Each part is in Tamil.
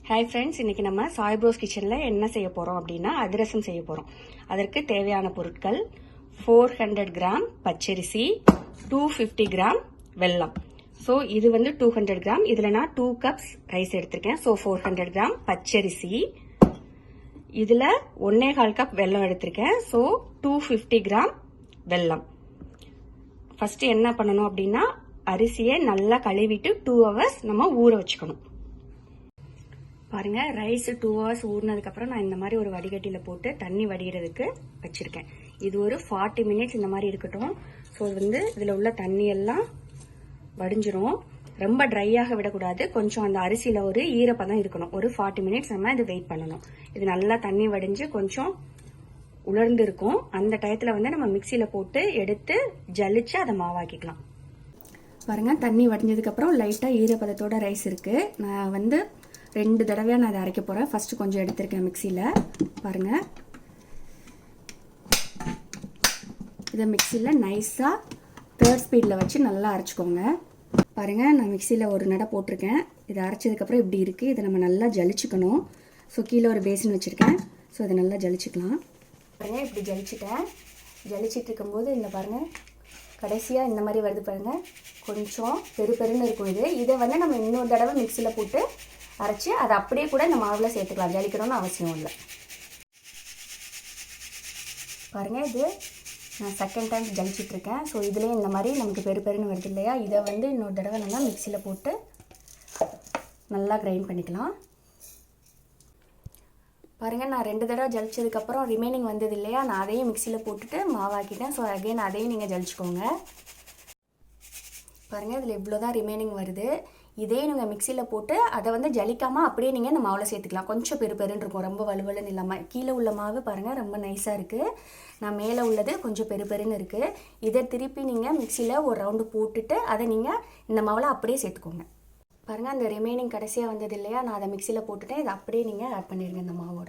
ஹாய் ஃப்ரெண்ட்ஸ், இன்னைக்கு நம்ம சாய் ப்ரோஸ் கிச்சனில் என்ன செய்ய போகிறோம் அப்படின்னா அதிரசம் செய்ய போகிறோம். அதற்கு தேவையான பொருட்கள் 400 கிராம் பச்சரிசி, 250 கிராம் வெல்லம். ஸோ இது வந்து 200 கிராம். இதில் நான் 2 கப்ஸ் ரைஸ் எடுத்திருக்கேன். ஸோ 400 கிராம் பச்சரிசி, இதில் 1.25 கப் வெல்லம் எடுத்திருக்கேன். ஸோ 250 கிராம் வெல்லம். ஃபர்ஸ்ட் என்ன பண்ணணும் அப்படின்னா அரிசியை நல்லா கழுவிட்டு 2 ஹவர்ஸ் நம்ம ஊற வச்சுக்கணும். பாருங்க, ரைஸ் 2 ஹவர்ஸ் ஊறினதுக்கு அப்புறம் நான் இந்த மாதிரி ஒரு வடிகட்டியில போட்டு தண்ணி வடிகிறதுக்கு வச்சிருக்கேன். இது ஒரு 40 மினிட்ஸ் இந்த மாதிரி இருக்கட்டும். ஸோ இதுல உள்ள தண்ணி எல்லாம் வடிஞ்சிரும். ரொம்ப ட்ரையாக விடக்கூடாது. கொஞ்சம் அந்த அரிசியில ஒரு ஈரப்பதம் இருக்கணும். ஒரு 40 மினிட்ஸ் நம்ம இது வெயிட் பண்ணணும். இது நல்லா தண்ணி வடிஞ்சு கொஞ்சம் உலர்ந்து இருக்கும். அந்த டயத்துல நம்ம மிக்சியில போட்டு எடுத்து ஜலிச்சு அதை மாவாக்கிக்கலாம். பாருங்க, தண்ணி வடிஞ்சதுக்கு அப்புறம் லைட்டா ஈரப்பதத்தோட ரைஸ் இருக்கு. நான் 2 தடவையாக நான் அதை அரைக்க போகிறேன். ஃபஸ்ட்டு கொஞ்சம் எடுத்திருக்கேன் மிக்சியில். பாருங்கள், இதை மிக்சியில் நைஸாக 3rd ஸ்பீடில் வச்சு நல்லா அரைச்சிக்கோங்க. பாருங்கள், நான் மிக்சியில் ஒரு நடை போட்டிருக்கேன். இதை அரைச்சதுக்கப்புறம் இப்படி இருக்குது. இதை நம்ம நல்லா ஜலிச்சுக்கணும். ஸோ கீழே ஒரு பேசின் வச்சுருக்கேன். ஸோ அதை நல்லா ஜலிச்சுக்கலாம். பாருங்கள், இப்படி ஜலிச்சுட்டேன். ஜலிச்சிட்டு இருக்கும்போது இந்த பாருங்கள், கடைசியாக இந்த மாதிரி வருது பாருங்கள். கொஞ்சம் பெருன்னு இருக்கும். இதை நம்ம இன்னொரு தடவை மிக்சியில் போட்டு அரைச்சி அதை அப்படியே கூட இந்த மாவில் சேர்த்துக்கலாம். ஜலிக்கணும்னு அவசியம் இல்லை. பாருங்கள், இது நான் செகண்ட் டைம் ஜலிச்சிட்ருக்கேன். ஸோ இதுலேயும் இந்த மாதிரி நமக்கு பெருன்னு வருது இல்லையா? இதை இன்னொரு தடவை நம்ம மிக்சியில் போட்டு நல்லா கிரைண்ட் பண்ணிக்கலாம். பாருங்கள், நான் 2 தடவை ஜலிச்சதுக்கப்புறம் ரிமைனிங் வந்தது இல்லையா? நான் அதையும் மிக்சியில் போட்டுட்டு மாவாக்கிட்டேன். ஸோ அகைன் அதையும் நீங்கள் ஜலிச்சுக்கோங்க. பாருங்கள், இதில் இவ்வளோ தான் ரிமைனிங் வருது. இதே நீங்கள் மிக்சியில் போட்டு அதை ஜலிக்காமல் அப்படியே நீங்கள் இந்த மாவில் சேர்த்துக்கலாம். கொஞ்சம் பெருன்னு இருக்கும், ரொம்ப வலுவலுன்னு இல்லாமல். கீழே உள்ள மாவு பாருங்கள் ரொம்ப நைஸாக இருக்குது. நான் மேலே உள்ளது கொஞ்சம் பெருன்னு இருக்குது. இதை திருப்பி நீங்கள் மிக்சியில் ஒரு ரவுண்டு போட்டுட்டு அதை நீங்கள் இந்த மாவில் அப்படியே சேர்த்துக்கோங்க. பாருங்கள், அந்த ரிமைனிங் கடைசியாக வந்தது இல்லையா? நான் அதை மிக்சியில் போட்டுட்டேன். இதை அப்படியே நீங்கள் ஆட் பண்ணிடுங்க இந்த மாவோட.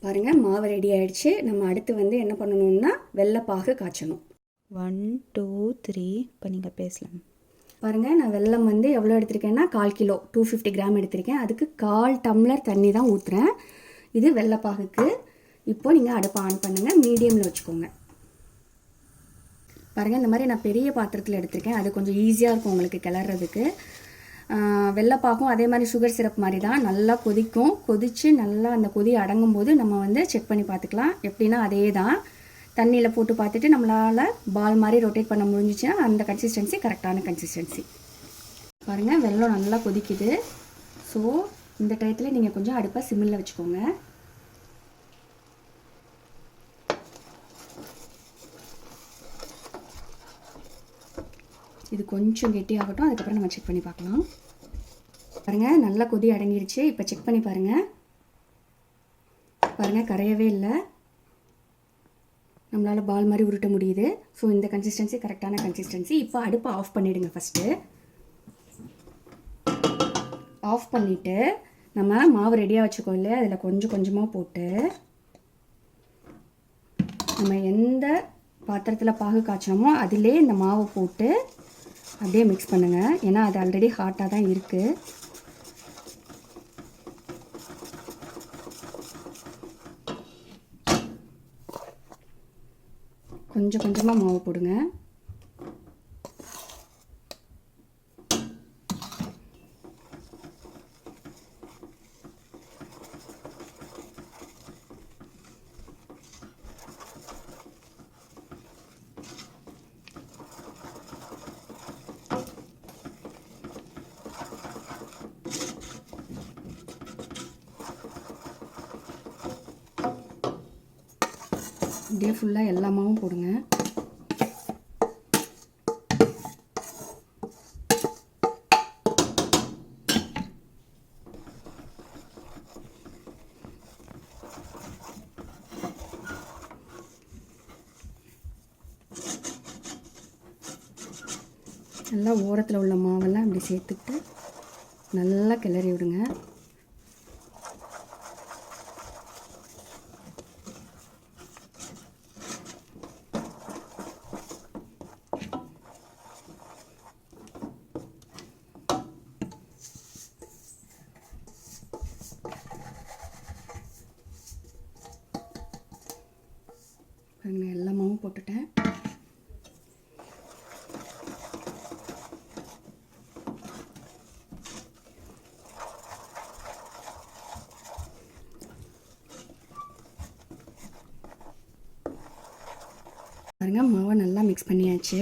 பாருங்கள், மாவு ரெடி ஆகிடுச்சு. நம்ம அடுத்து என்ன பண்ணணும்னா வெள்ளைப்பாகு காய்ச்சணும். 1 2 3 இப்போ நீங்கள் பேசலாம். பாருங்கள், நான் வெல்லம் எவ்வளோ எடுத்திருக்கேன்னா 1/4 கிலோ 250 கிராம் எடுத்திருக்கேன். அதுக்கு 1/4 டம்ளர் தண்ணி தான் ஊற்றுறேன். இது வெள்ளைப்பாகுக்கு. இப்போ நீங்கள் அடுப்பை ஆன் பண்ணுங்கள். மீடியமில் வச்சுக்கோங்க. பாருங்கள், இந்த மாதிரி நான் பெரிய பாத்திரத்தில் எடுத்திருக்கேன். அது கொஞ்சம் ஈஸியாக இருக்கும் உங்களுக்கு கிளறதுக்கு. வெள்ளைப்பாகும் அதே மாதிரி சுகர் சிரப் மாதிரி தான். நல்லா கொதிக்கும். கொதித்து நல்லா அந்த கொதி அடங்கும் போது நம்ம செக் பண்ணி பார்த்துக்கலாம். எப்படின்னா அதே தான். தண்ணியில் போட்டு பார்த்துட்டு நம்மளால் பால் மாதிரி ரொட்டேட் பண்ண முடிஞ்சிச்சுன்னா அந்த கன்சிஸ்டன்சி கரெக்டான கன்சிஸ்டன்சி. பாருங்கள், வெல்லம் நல்லா கொதிக்குது. ஸோ இந்த டயத்தில் நீங்கள் கொஞ்சம் அடுப்பை சிம்மில் வச்சுக்கோங்க. இது கொஞ்சம் கெட்டியாகட்டும். அதுக்கப்புறம் நம்ம செக் பண்ணி பார்க்கலாம். பாருங்கள், நல்லா கொதி அடங்கிடுச்சு. இப்போ செக் பண்ணி பாருங்கள். பாருங்கள், கரையவே இல்லை. நம்மளால் பால் மாதிரி உருட்ட முடியுது. ஸோ இந்த கன்சிஸ்டன்சி கரெக்டான கன்சிஸ்டன்சி. இப்போ அடுப்பை ஆஃப் பண்ணிவிடுங்க. ஃபஸ்ட்டு ஆஃப் பண்ணிவிட்டு நம்ம மாவு ரெடியாக வச்சுக்கோ இல்லையா? அதில் கொஞ்சம் கொஞ்சமாக போட்டு நம்ம எந்த பாத்திரத்தில் பாகு காய்ச்சணுமோ அதிலே இந்த மாவை போட்டு அப்படியே மிக்ஸ் பண்ணுங்கள். ஏன்னா அது ஆல்ரெடி ஹாட்டாக தான் இருக்குது. கொஞ்சம் கொஞ்சமாக மாவு போடுங்க. அப்படியே ஃபுல்லாக எல்லா மாவும் போடுங்க. நல்லா ஓரத்தில் உள்ள மாவெல்லாம் அப்படி சேர்த்துக்கிட்டு நல்லா கிளறி விடுங்க. பாருங்கள், எல்லா மாவும் போட்டுட்டேன். பாருங்க, மாவை நல்லா மிக்ஸ் பண்ணியாச்சு.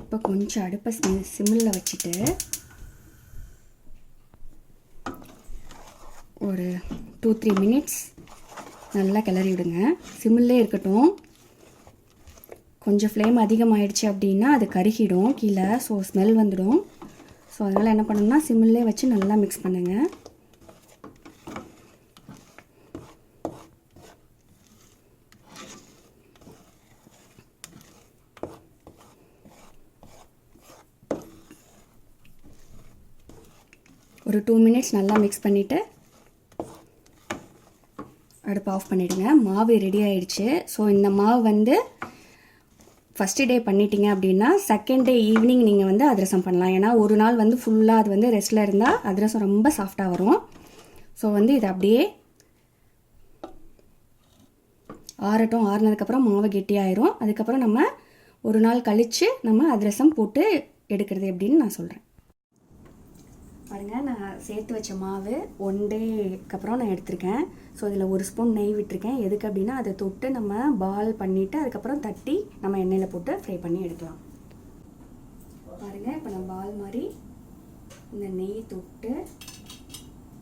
இப்போ கொஞ்சம் அடுப்பை சிம்மில் வச்சுட்டு ஒரு 2-3 மினிட்ஸ் நல்லா கிளறி விடுங்க. சிம்மிலே இருக்கட்டும். கொஞ்சம் ஃப்ளேம் அதிகமாகிடுச்சு அப்படின்னா அது கருகிடும் கீழே, ஸோ ஸ்மெல் வந்துடும். ஸோ அதனால் என்ன பண்ணணும்னா சிம்மிலே வச்சு நல்லா மிக்ஸ் பண்ணுங்கள். ஒரு 2 மினிட்ஸ் நல்லா மிக்ஸ் பண்ணிவிட்டு அடுப்பு ஆஃப் பண்ணிவிடுங்க. மாவு ரெடி ஆகிடுச்சு. ஸோ இந்த மாவு வந்து ஃபஸ்ட்டு டே பண்ணிட்டீங்க அப்படின்னா செகண்ட் டே ஈவினிங் நீங்கள் வந்து அதிரசம் பண்ணலாம். ஏன்னா ஒரு நாள் வந்து ஃபுல்லாக அது வந்து ரெஸ்ட்டில் இருந்தால் அதிரசம் ரொம்ப சாஃப்டாக வரும். ஸோ வந்து இது அப்படியே ஆறட்டும். ஆறுனதுக்கப்புறம் மாவு கெட்டியாயிரும். அதுக்கப்புறம் நம்ம ஒரு நாள் கழித்து நம்ம அதிரசம் போட்டு எடுக்கிறது எப்படின்னு நான் சொல்கிறேன். பாருங்கள், நான் சேர்த்து வச்ச மாவு 1 டேக்கு அப்புறம் நான் எடுத்திருக்கேன். ஸோ இதில் 1 ஸ்பூன் நெய் விட்டுருக்கேன். எதுக்கு அப்படின்னா அதை தொட்டு நம்ம பால் பண்ணிவிட்டு அதுக்கப்புறம் தட்டி நம்ம எண்ணெயில் போட்டு ஃப்ரை பண்ணி எடுக்கலாம். பாருங்கள், இப்போ நான் பால் மாதிரி இந்த நெய் தொட்டு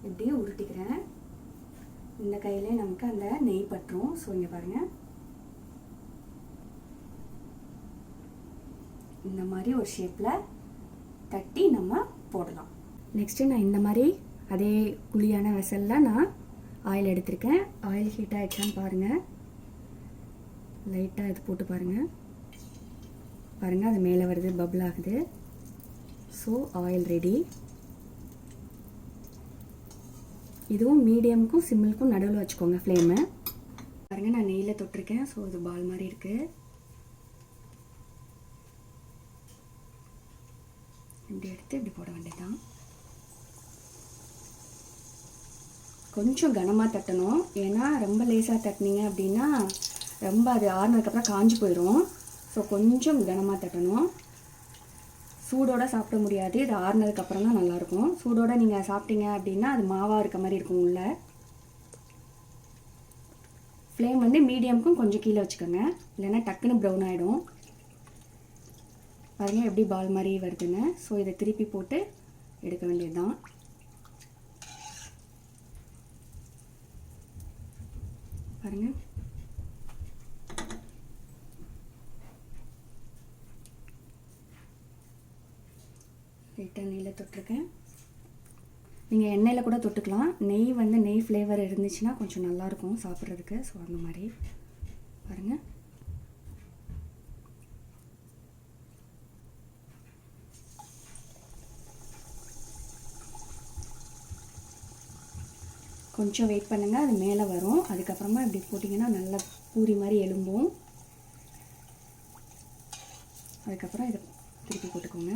இப்படியே உருட்டிக்கிறேன். இந்த கையிலே நமக்கு அந்த நெய் பட்டுரும். ஸோ இங்கே பாருங்கள், இந்த மாதிரி ஒரு ஷேப்பில் தட்டி நம்ம போடலாம். நெக்ஸ்ட்டு நான் இந்த மாதிரி அதே குழியான வெசலில் நான் ஆயில் எடுத்திருக்கேன். ஆயில் ஹீட் ஆகிடுச்சான்னு பாருங்கள். லைட்டாக இது போட்டு பாருங்கள். பாருங்கள், அது மேலே வருது, பபிள் ஆகுது. So oil ready. இதுவும் மீடியமுக்கும் சிம்மிலுக்கும் நடுவில் வச்சுக்கோங்க ஃப்ளேமு. பாருங்கள், நான் நெய்யில் தொட்டிருக்கேன். ஸோ இது பால் மாதிரி இருக்குது. இப்படி எடுத்து இப்படி போட வேண்டியதுதான். கொஞ்சம் கனமாக தட்டணும். ஏன்னா ரொம்ப லேசாக தட்டினீங்க அப்படின்னா ரொம்ப அது ஆறுனதுக்கப்புறம் காஞ்சி போயிடும். ஸோ கொஞ்சம் கனமாக தட்டணும். சூடோடு சாப்பிட முடியாது. இது ஆறுனதுக்கப்புறம் தான் நல்லாயிருக்கும். சூடோடு நீங்கள் சாப்பிட்டீங்க அப்படின்னா அது மாவாக இருக்க மாதிரி இருக்கும் உள்ள. ஃப்ளேம் வந்து மீடியமுக்கும் கொஞ்சம் கீழே வச்சுக்கோங்க, இல்லைன்னா டக்குன்னு ப்ரௌன் ஆகிடும். பாருங்கள் எப்படி பால் மாதிரி வருதுன்னு. ஸோ இதை திருப்பி போட்டு எடுக்க வேண்டியது தான். பாருங்கள், லைட்டாக நெய்யில் தொட்டிருக்கேன். நீங்கள் எண்ணெயில் கூட தொட்டுக்கலாம். நெய் வந்து நெய் ஃப்ளேவர் இருந்துச்சுன்னா கொஞ்சம் நல்லாயிருக்கும் சாப்பிட்றதுக்கு. ஸோ அந்த மாதிரி பாருங்கள். கொஞ்சம் வெயிட் பண்ணுங்கள், அது மேலே வரும். அதுக்கப்புறமா இப்படி போட்டிங்கன்னா நல்லா பூரி மாதிரி எலும்பும். அதுக்கப்புறம் இதை திருப்பி போட்டுக்கோங்க.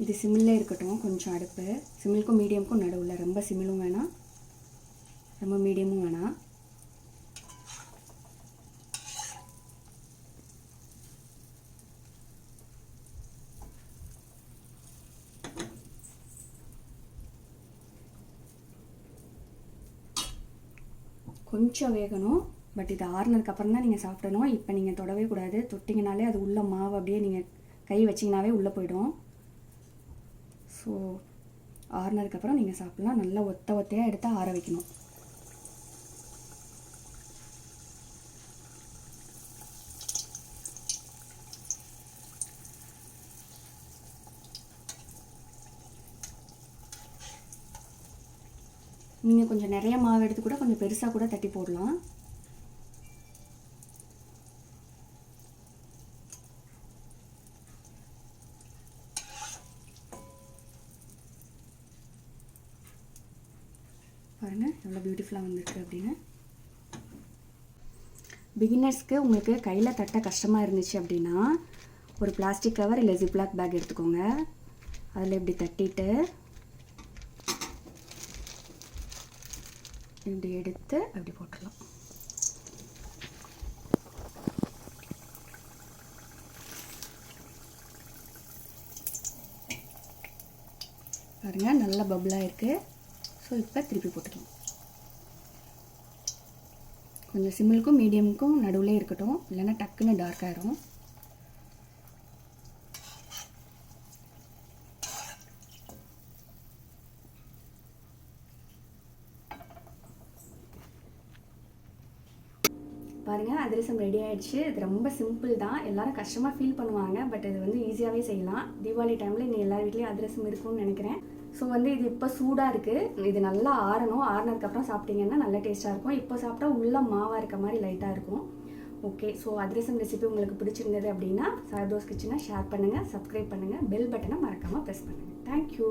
இது சிம்மிலே இருக்கட்டும். கொஞ்சம் அடுப்பு சிம்மிலுக்கும் மீடியமுக்கும் நடுவில். ரொம்ப சிம்மிலும் வேணாம், ரொம்ப மீடியமும் வேணாம். கொஞ்சம் வேகணும். பட் இது ஆறுனதுக்கப்புறம் தான் நீங்கள் சாப்பிடணும். இப்போ நீங்கள் தொடவே கூடாது. தொட்டிங்கனாலே அது உள்ள மாவு அப்படியே நீங்கள் கை வச்சிங்கனாவே உள்ளே போயிடும். ஸோ ஆறுனதுக்கப்புறம் நீங்கள் சாப்பிட்லாம். நல்லா ஒத்தையாக எடுத்து ஆற வைக்கணும். நீங்கள் கொஞ்சம் நிறைய மாவு எடுத்து கூட கொஞ்சம் பெருசாக கூட தட்டி போடலாம். பாருங்கள் எவ்வளோ பியூட்டிஃபுல்லாக வந்திருக்கு அப்படின்னு. பிகினர்ஸ்க்கு உங்களுக்கு கையில் தட்ட கஷ்டமாக இருந்துச்சு அப்படின்னா ஒரு பிளாஸ்டிக் கவர் இல்லை ஜிப்லாக் பேக் எடுத்துக்கோங்க. அதில் இப்படி தட்டிட்டு இப்படி எடுத்து அப்படி போட்டுடலாம். பாருங்கள் நல்ல பபுளாக இருக்குது. ஸோ இப்போ திருப்பி போட்டுக்கலாம். கொஞ்சம் சிம்மிலுக்கும் மீடியமுக்கும் நடுவில் இருக்கட்டும், இல்லைன்னா டக்குன்னு டார்க் ஆயிரும். பாருங்கள் அதிரசம் ரெடி ஆகிடுச்சு. இது ரொம்ப சிம்பிள் தான், எல்லோரும் கஷ்டமாக ஃபீல் பண்ணுவாங்க. பட் இது வந்து ஈஸியாகவே செய்யலாம். தீபாவளி டைமில் இன்னும் எல்லார் வீட்லேயும் அதிரசம் இருக்கும்னு நினைக்கிறேன். ஸோ வந்து இது இப்போ சூடாக இருக்குது. இது நல்லா ஆறணும். ஆறினதுக்கப்புறம் சாப்பிட்டீங்கன்னா நல்லா டேஸ்ட்டாக இருக்கும். இப்போ சாப்பிட்டா உள்ள மாவாக இருக்க மாதிரி லைட்டாக இருக்கும். ஓகே, ஸோ அதிரசம் ரெசிபி உங்களுக்கு பிடிச்சிருந்தது அப்படின்னா சாய் ப்ரோஸ் கிச்சனை ஷேர் பண்ணுங்கள், சப்ஸ்கிரைப் பண்ணுங்கள், பெல் பட்டனை மறக்காமல் ப்ரெஸ் பண்ணுங்கள். தேங்க்யூ.